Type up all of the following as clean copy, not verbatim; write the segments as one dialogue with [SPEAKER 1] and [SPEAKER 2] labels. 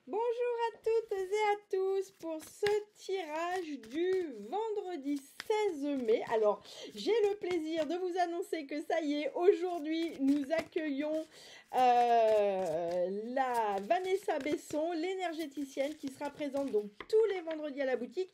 [SPEAKER 1] Bonjour à toutes et à tous pour ce tirage du vendredi 16 mai. Alors, j'ai le plaisir de vous annoncer que ça y est, aujourd'hui, nous accueillons la Vanessa Besson, l'énergéticienne, qui sera présente donc tous les vendredis à la boutique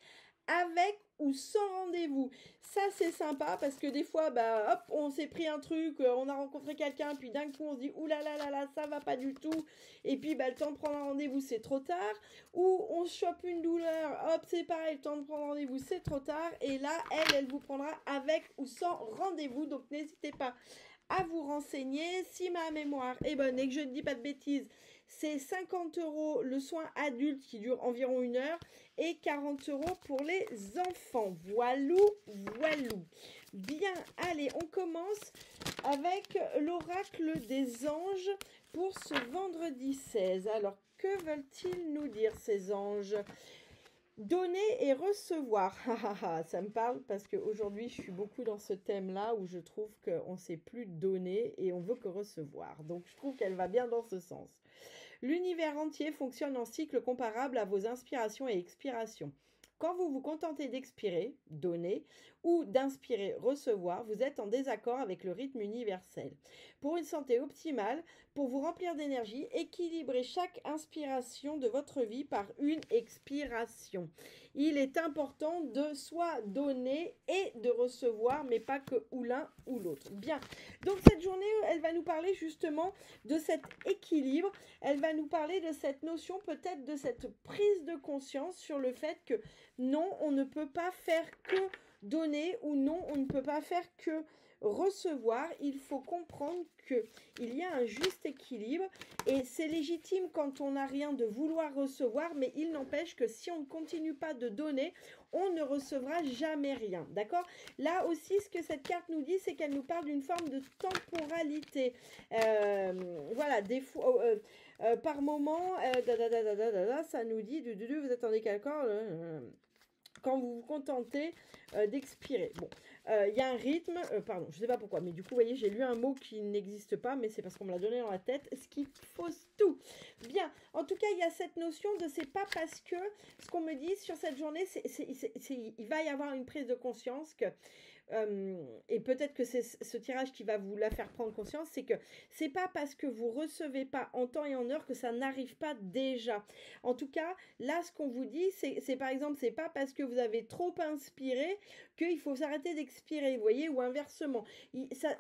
[SPEAKER 1] avec ou sans rendez-vous. Ça, c'est sympa parce que des fois, hop, on s'est pris un truc, on a rencontré quelqu'un, puis d'un coup, on se dit, oulala, ça va pas du tout. Et puis, le temps de prendre un rendez-vous, c'est trop tard. Ou on chope une douleur, hop, c'est pareil, le temps de prendre rendez-vous, c'est trop tard. Et là, elle vous prendra avec ou sans rendez-vous. Donc, n'hésitez pas à vous renseigner. Si ma mémoire est bonne et que je ne dis pas de bêtises, c'est 50 € le soin adulte qui dure environ 1 heure et 40 € pour les enfants. Voilou. Bien, allez, on commence avec l'oracle des anges pour ce vendredi 16. Alors, que veulent-ils nous dire ces anges ? Donner et recevoir. Ça me parle parce qu'aujourd'hui, je suis beaucoup dans ce thème-là où je trouve qu'on ne sait plus donner et on veut que recevoir. Donc, je trouve qu'elle va bien dans ce sens. L'univers entier fonctionne en cycle comparable à vos inspirations et expirations. Quand vous vous contentez d'expirer, donner, ou d'inspirer, recevoir, vous êtes en désaccord avec le rythme universel. Pour une santé optimale, pour vous remplir d'énergie, équilibrez chaque inspiration de votre vie par une expiration. Il est important de soit donner et de recevoir, mais pas que ou l'un ou l'autre. Bien, donc cette journée, elle va nous parler justement de cet équilibre. Elle va nous parler de cette notion, peut-être de cette prise de conscience sur le fait que non, on ne peut pas faire que donner ou non, on ne peut pas faire que recevoir. Il faut comprendre qu'il y a un juste équilibre et c'est légitime quand on n'a rien de vouloir recevoir, mais il n'empêche que si on ne continue pas de donner, on ne recevra jamais rien. D'accord ? Là aussi, ce que cette carte nous dit, c'est qu'elle nous parle d'une forme de temporalité. Voilà, des fois... par moment, ça nous dit, vous attendez quelqu'un, quand vous vous contentez d'expirer. Bon, il y a un rythme, pardon, je ne sais pas pourquoi, mais du coup, vous voyez, j'ai lu un mot qui n'existe pas, mais c'est parce qu'on me l'a donné dans la tête, ce qui fausse tout. Bien, en tout cas, il y a cette notion de c'est pas parce que, ce qu'on me dit sur cette journée, il va y avoir une prise de conscience que et peut-être que c'est ce tirage qui va vous la faire prendre conscience, c'est que c'est pas parce que vous recevez pas en temps et en heure que ça n'arrive pas déjà. En tout cas, là, ce qu'on vous dit, c'est par exemple, c'est pas parce que vous avez trop inspiré qu'il faut s'arrêter d'expirer, vous voyez, ou inversement.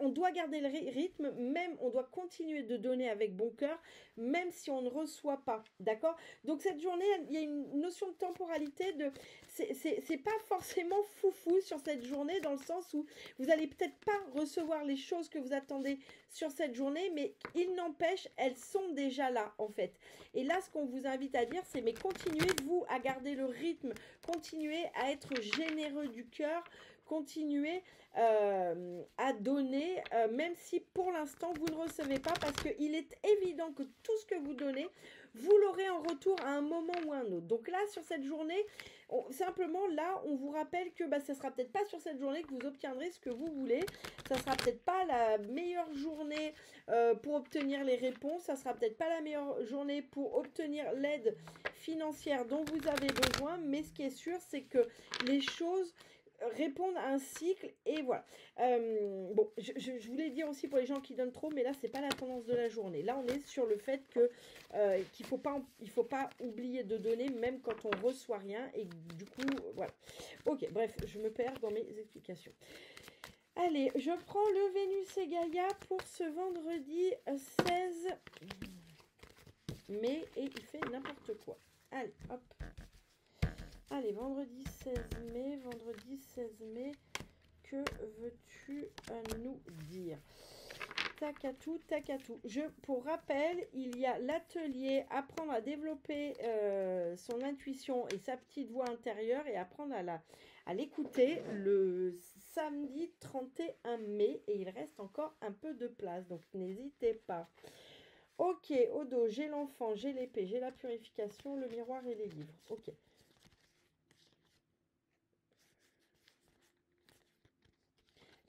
[SPEAKER 1] On doit garder le rythme, même, on doit continuer de donner avec bon cœur, même si on ne reçoit pas, d'accord ? Donc cette journée, il y a une notion de temporalité, c'est pas forcément foufou sur cette journée, dans le sens où vous allez peut-être pas recevoir les choses que vous attendez sur cette journée, mais il n'empêche, elles sont déjà là, en fait. Et là, ce qu'on vous invite à dire, c'est mais continuez, vous, à garder le rythme, continuez à être généreux du cœur, continuez à donner, même si pour l'instant, vous ne recevez pas, parce qu'il est évident que tout ce que vous donnez, vous l'aurez en retour à un moment ou à un autre. Donc là, sur cette journée, simplement là, on vous rappelle que ça sera peut-être pas sur cette journée que vous obtiendrez ce que vous voulez. Ça sera peut-être pas la meilleure journée pour obtenir les réponses. Ça sera peut-être pas la meilleure journée pour obtenir l'aide financière dont vous avez besoin. Mais ce qui est sûr, c'est que les choses répondre à un cycle et voilà. Bon, je voulais dire aussi pour les gens qui donnent trop, mais là c'est pas la tendance de la journée. Là on est sur le fait que qu'il faut pas oublier de donner même quand on reçoit rien et du coup voilà. Ok, bref, je me perds dans mes explications. Allez, je prends le Vénus et Gaïa pour ce vendredi 16 mai et il fait n'importe quoi. Allez, hop. Allez, vendredi 16 mai, que veux-tu nous dire ? Tacatou. Pour rappel, il y a l'atelier apprendre à développer son intuition et sa petite voix intérieure et apprendre à l'écouter le samedi 31 mai et il reste encore un peu de place, donc n'hésitez pas. Ok, au dos, j'ai l'enfant, j'ai l'épée, j'ai la purification, le miroir et les livres. Ok.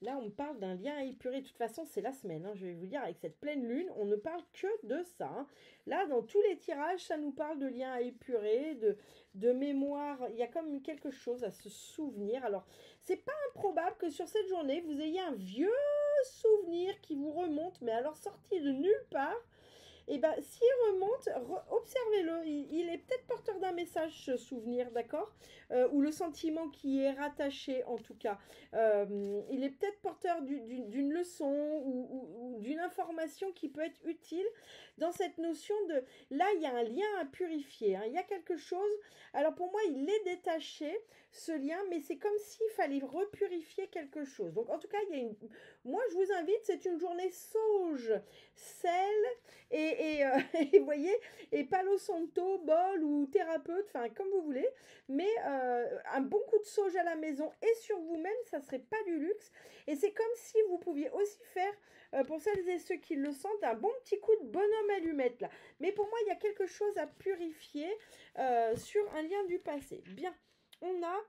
[SPEAKER 1] Là, on me parle d'un lien à épurer. De toute façon, c'est la semaine, hein, je vais vous dire, avec cette pleine lune, on ne parle que de ça. Hein. Là, dans tous les tirages, ça nous parle de lien à épurer, de mémoire. Il y a comme quelque chose à se souvenir. Alors, c'est pas improbable que sur cette journée, vous ayez un vieux souvenir qui vous remonte, mais alors sorti de nulle part. Et bien, s'il remonte, observez-le. Il est peut-être porteur d'un message, ce souvenir, d'accord, ou le sentiment qui est rattaché, en tout cas. Il est peut-être porteur d'une leçon ou d'une information qui peut être utile dans cette notion de... Là, il y a un lien à purifier. Hein. Il y a quelque chose... Alors, pour moi, il est détaché, ce lien, mais c'est comme s'il fallait repurifier quelque chose. Donc, en tout cas, il y a une... Moi, je vous invite, c'est une journée sauge, sel et vous voyez, et Palo Santo, bol ou thérapeute, enfin, comme vous voulez, mais un bon coup de sauge à la maison et sur vous-même, ça serait pas du luxe. Et c'est comme si vous pouviez aussi faire, pour celles et ceux qui le sentent, un bon petit coup de bonhomme allumette, là. Mais pour moi, il y a quelque chose à purifier sur un lien du passé. Bien, on a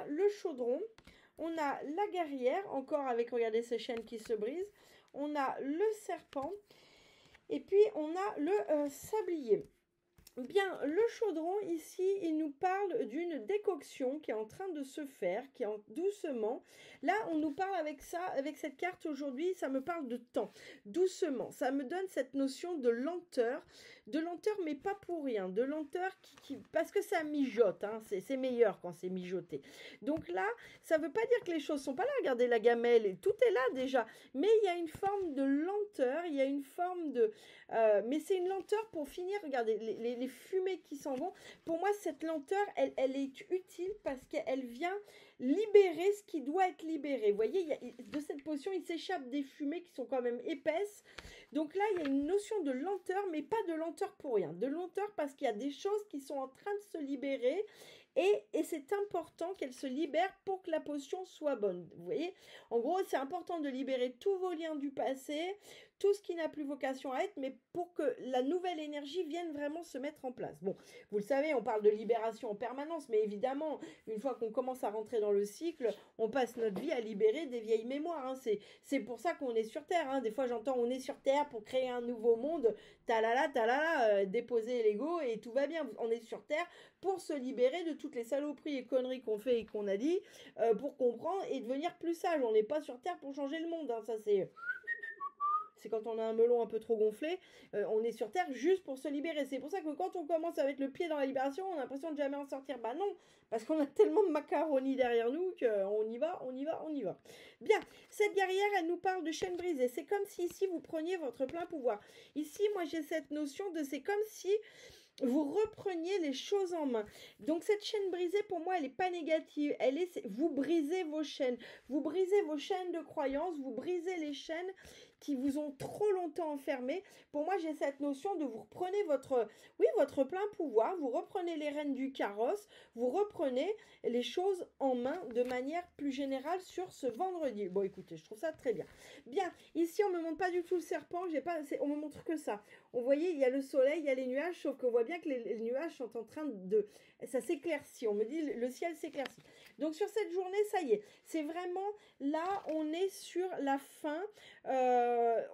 [SPEAKER 1] le chaudron, on a la guerrière, encore avec, regardez, ces chaînes qui se brisent, on a le serpent, et puis on a le sablier. Bien, le chaudron, ici, il nous parle d'une décoction qui est en train de se faire, qui est doucement. Là, on nous parle avec ça, avec cette carte aujourd'hui, ça me parle de temps, doucement. Ça me donne cette notion de lenteur, mais pas pour rien, de lenteur parce que ça mijote, hein, c'est meilleur quand c'est mijoté. Donc là, ça ne veut pas dire que les choses sont pas là, regardez la gamelle, et tout est là déjà, mais il y a une forme de lenteur, il y a une forme de... mais c'est une lenteur pour finir, regardez, les fumées qui s'en vont. Pour moi, cette lenteur, elle est utile parce qu'elle vient libérer ce qui doit être libéré. Vous voyez, de cette potion, il s'échappe des fumées qui sont quand même épaisses. Donc là, il y a une notion de lenteur, mais pas de lenteur pour rien. De lenteur parce qu'il y a des choses qui sont en train de se libérer. Et c'est important qu'elle se libère pour que la potion soit bonne. Vous voyez, en gros, c'est important de libérer tous vos liens du passé, tout ce qui n'a plus vocation à être, mais pour que la nouvelle énergie vienne vraiment se mettre en place. Bon, vous le savez, on parle de libération en permanence, mais évidemment, une fois qu'on commence à rentrer dans le cycle, on passe notre vie à libérer des vieilles mémoires. Hein. C'est pour ça qu'on est sur Terre. Hein. Des fois, j'entends on est sur Terre pour créer un nouveau monde. Talala, déposer l'ego et tout va bien. On est sur Terre pour se libérer de toutes les saloperies et conneries qu'on fait et qu'on a dit, pour comprendre et devenir plus sage. On n'est pas sur Terre pour changer le monde. Hein. Ça, c'est quand on a un melon un peu trop gonflé, on est sur Terre juste pour se libérer. C'est pour ça que quand on commence à mettre le pied dans la libération, on a l'impression de jamais en sortir. Bah non, parce qu'on a tellement de macaroni derrière nous qu'on y va. Bien, cette guerrière, elle nous parle de chaîne brisée. C'est comme si ici, vous preniez votre plein pouvoir. Ici, moi, j'ai cette notion de c'est comme si... vous repreniez les choses en main. Donc cette chaîne brisée, pour moi, elle n'est pas négative. Vous brisez vos chaînes. Vous brisez vos chaînes de croyances. Vous brisez les chaînes qui vous ont trop longtemps enfermé. Pour moi, j'ai cette notion de vous reprenez votre plein pouvoir. Vous reprenez les rênes du carrosse. Vous reprenez les choses en main de manière plus générale sur ce vendredi. Bon, écoutez, je trouve ça très bien. Bien, ici, on ne me montre pas du tout le serpent. On me montre que ça. On voyait, il y a le soleil, il y a les nuages, sauf qu'on voit bien que les nuages sont en train de... Ça s'éclaircit, on me dit le ciel s'éclaircit. Donc sur cette journée, ça y est, c'est vraiment là, on est sur la fin.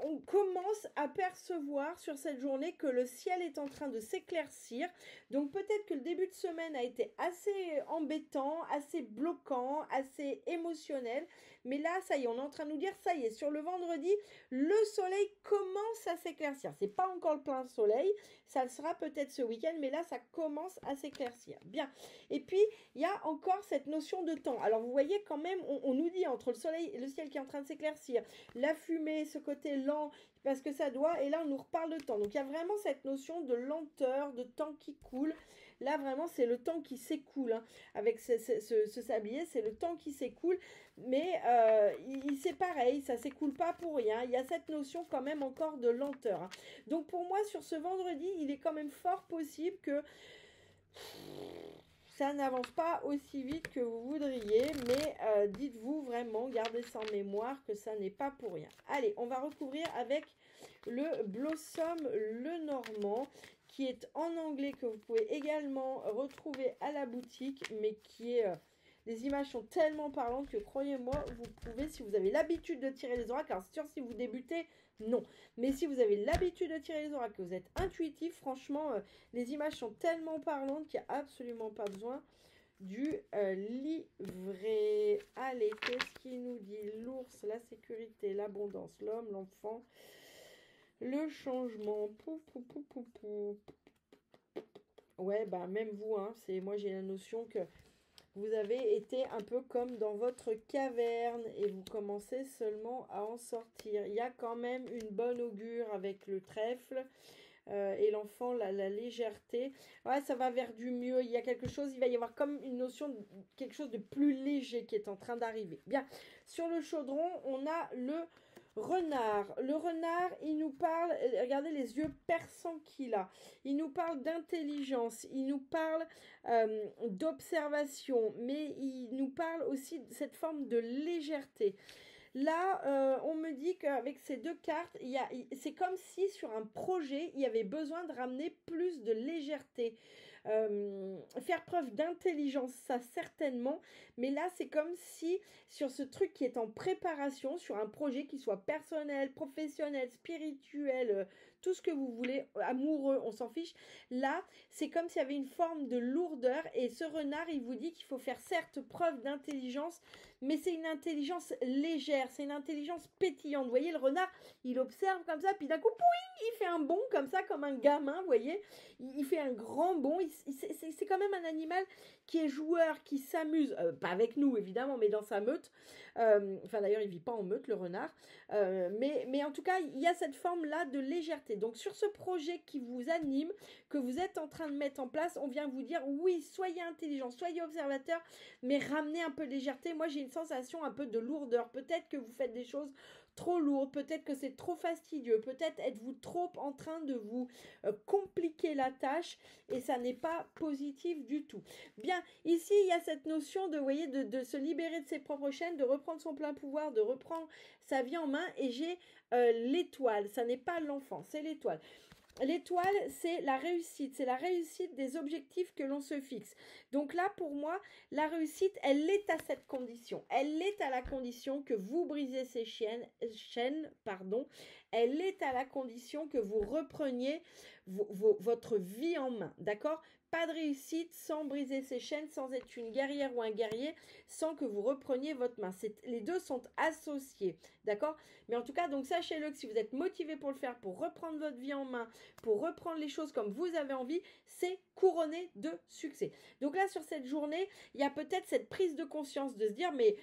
[SPEAKER 1] On commence à percevoir sur cette journée que le ciel est en train de s'éclaircir. Donc peut-être que le début de semaine a été assez embêtant, assez bloquant, assez émotionnel. Mais là, ça y est, on est en train de nous dire, ça y est, sur le vendredi, le soleil commence à s'éclaircir. C'est pas encore le plein soleil, ça le sera peut-être ce week-end, mais là, ça commence à s'éclaircir. Bien. Et puis, il y a encore cette notion de temps. Alors, vous voyez quand même, on nous dit entre le soleil et le ciel qui est en train de s'éclaircir, la fumée, ce côté lent, parce que ça doit, et là, on nous reparle de temps. Donc, il y a vraiment cette notion de lenteur, de temps qui coule. Là, vraiment, c'est le temps qui s'écoule. Hein. Avec ce sablier, c'est le temps qui s'écoule. Mais c'est pareil, ça s'écoule pas pour rien. Il y a cette notion quand même encore de lenteur. Hein. Donc, pour moi, sur ce vendredi, il est quand même fort possible que ça n'avance pas aussi vite que vous voudriez. Mais dites-vous vraiment, gardez ça en mémoire, que ça n'est pas pour rien. Allez, on va recouvrir avec le Blossom le Normand, qui est en anglais, que vous pouvez également retrouver à la boutique, mais qui est Les images sont tellement parlantes que croyez-moi, vous pouvez, si vous avez l'habitude de tirer les oracles, alors c'est sûr si vous débutez, non. Mais si vous avez l'habitude de tirer les oracles, que vous êtes intuitif, franchement, les images sont tellement parlantes qu'il n'y a absolument pas besoin du livret. Allez, qu'est-ce qu'il nous dit? L'ours, la sécurité, l'abondance, l'homme, l'enfant, le changement. Pou, pou, pou, pou, pou. Ouais, bah même vous, hein, moi j'ai la notion que vous avez été un peu comme dans votre caverne et vous commencez seulement à en sortir. Il y a quand même une bonne augure avec le trèfle et l'enfant, la légèreté. Ouais, ça va vers du mieux. Il y a quelque chose, il va y avoir comme une notion de quelque chose de plus léger qui est en train d'arriver. Bien, sur le chaudron, on a le renard. Le renard, il nous parle, regardez les yeux perçants qu'il a. Il nous parle d'intelligence, il nous parle d'observation, mais il nous parle aussi de cette forme de légèreté. Là, on me dit qu'avec ces deux cartes, c'est comme si sur un projet, il y avait besoin de ramener plus de légèreté. Faire preuve d'intelligence, ça certainement, mais là c'est comme si sur ce truc qui est en préparation, sur un projet qui soit personnel, professionnel, spirituel, tout ce que vous voulez, amoureux, on s'en fiche, là c'est comme s'il y avait une forme de lourdeur et ce renard il vous dit qu'il faut faire certes preuve d'intelligence, mais c'est une intelligence légère, c'est une intelligence pétillante. Vous voyez, le renard, il observe comme ça, puis d'un coup, pouing, il fait un bond comme ça, comme un gamin, vous voyez. Il fait un grand bond. C'est quand même un animal qui est joueur, qui s'amuse. Pas avec nous, évidemment, mais dans sa meute. Enfin, d'ailleurs, il ne vit pas en meute, le renard. Mais en tout cas, il y a cette forme-là de légèreté. Donc, sur ce projet qui vous anime, que vous êtes en train de mettre en place, on vient vous dire, oui, soyez intelligent, soyez observateur, mais ramenez un peu de légèreté. Moi, j'ai une sensation un peu de lourdeur. Peut-être que vous faites des choses trop lourdes, peut-être que c'est trop fastidieux, peut-être êtes-vous trop en train de vous compliquer la tâche et ça n'est pas positif du tout. Bien, ici, il y a cette notion de, vous voyez, de se libérer de ses propres chaînes, de reprendre son plein pouvoir, de reprendre sa vie en main et j'ai l'étoile. Ça n'est pas l'enfant, c'est l'étoile. L'étoile, c'est la réussite des objectifs que l'on se fixe. Donc là, pour moi, la réussite, elle est à cette condition. Elle est à la condition que vous brisez ces chaînes, elle est à la condition que vous repreniez votre vie en main, d'accord ? Pas de réussite sans briser ses chaînes, sans être une guerrière ou un guerrier, sans que vous repreniez votre main. Les deux sont associés, d'accord ? Mais en tout cas, donc sachez-le que si vous êtes motivé pour le faire, pour reprendre votre vie en main, pour reprendre les choses comme vous avez envie, c'est couronné de succès. Donc là, sur cette journée, il y a peut-être cette prise de conscience de se dire, mais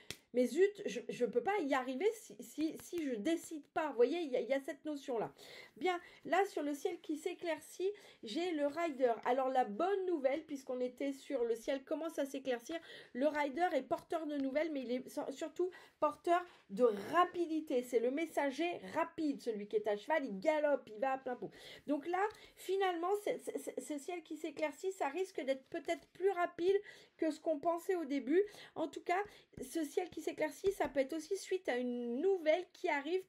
[SPEAKER 1] zut, je ne peux pas y arriver si je ne décide pas. Vous voyez, il y a cette notion-là. Bien, là, sur le ciel qui s'éclaircit, j'ai le rider. Alors, la bonne nouvelle, puisqu'on était sur le ciel commence à s'éclaircir, le rider est porteur de nouvelles, mais il est surtout porteur de rapidité. C'est le messager rapide, celui qui est à cheval, il galope, il va à plein pot. Donc là, finalement, ce ciel qui s'éclaircit, ça risque d'être peut-être plus rapide que ce qu'on pensait au début. En tout cas, ce ciel qui s'éclaircit, ça peut être aussi suite à une nouvelle qui arrive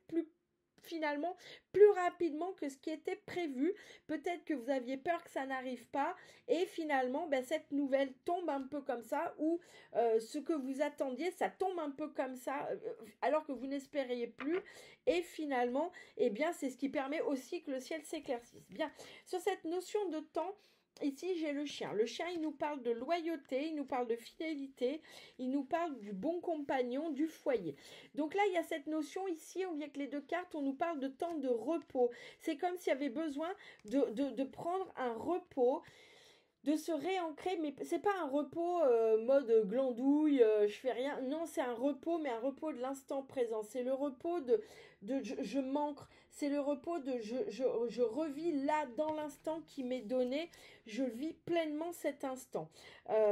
[SPEAKER 1] finalement plus rapidement que ce qui était prévu. Peut-être que vous aviez peur que ça n'arrive pas et finalement cette nouvelle tombe un peu comme ça ou ce que vous attendiez, ça tombe un peu comme ça alors que vous n'espériez plus et finalement, c'est ce qui permet aussi que le ciel s'éclaircisse. Bien, sur cette notion de temps, ici, j'ai le chien. Le chien, il nous parle de loyauté, il nous parle de fidélité, il nous parle du bon compagnon, du foyer. Donc là, il y a cette notion ici, on vient avec les deux cartes, on nous parle de temps de repos. C'est comme s'il y avait besoin de prendre un repos, de se réancrer, mais c'est pas un repos mode glandouille, je fais rien. Non, c'est un repos, mais un repos de l'instant présent. C'est le repos de je m'ancre. C'est le repos de je revis là dans l'instant qui m'est donné. Je vis pleinement cet instant.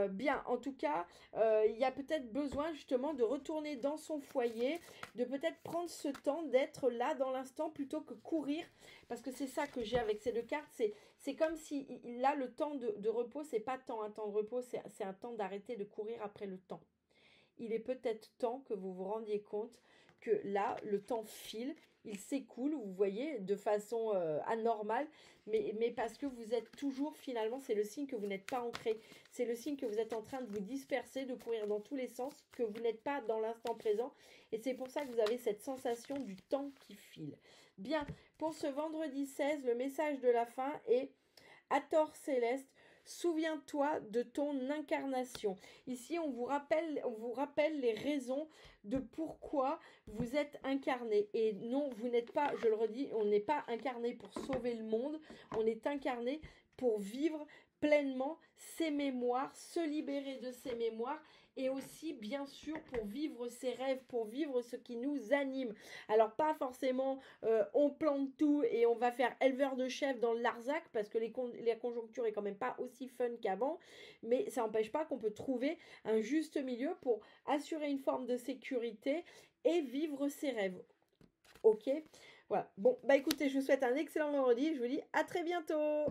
[SPEAKER 1] Bien, en tout cas, il y a peut-être besoin justement de retourner dans son foyer, de peut-être prendre ce temps d'être là dans l'instant plutôt que courir. Parce que c'est ça que j'ai avec ces deux cartes. C'est comme si là, le temps de repos, c'est pas tant un temps de repos, c'est un temps d'arrêter de courir après le temps. Il est peut-être temps que vous vous rendiez compte que là, le temps file il s'écoule, vous voyez, de façon anormale, mais parce que vous êtes toujours, finalement, c'est le signe que vous n'êtes pas ancré. C'est le signe que vous êtes en train de vous disperser, de courir dans tous les sens, que vous n'êtes pas dans l'instant présent. Et c'est pour ça que vous avez cette sensation du temps qui file. Bien, pour ce vendredi 16, le message de la fin est Hathor Céleste, souviens-toi de ton incarnation. Ici, on vous rappelle les raisons de pourquoi vous êtes incarné. Et non, vous n'êtes pas, je le redis, on n'est pas incarné pour sauver le monde, on est incarné pour vivre pleinement ses mémoires, se libérer de ses mémoires et aussi bien sûr pour vivre ses rêves, pour vivre ce qui nous anime. Alors pas forcément on plante tout et on va faire éleveur de chèvres dans le Larzac parce que la conjoncture est quand même pas aussi fun qu'avant, mais ça n'empêche pas qu'on peut trouver un juste milieu pour assurer une forme de sécurité et vivre ses rêves. Ok, voilà. Bon, bah écoutez, je vous souhaite un excellent vendredi. Je vous dis à très bientôt.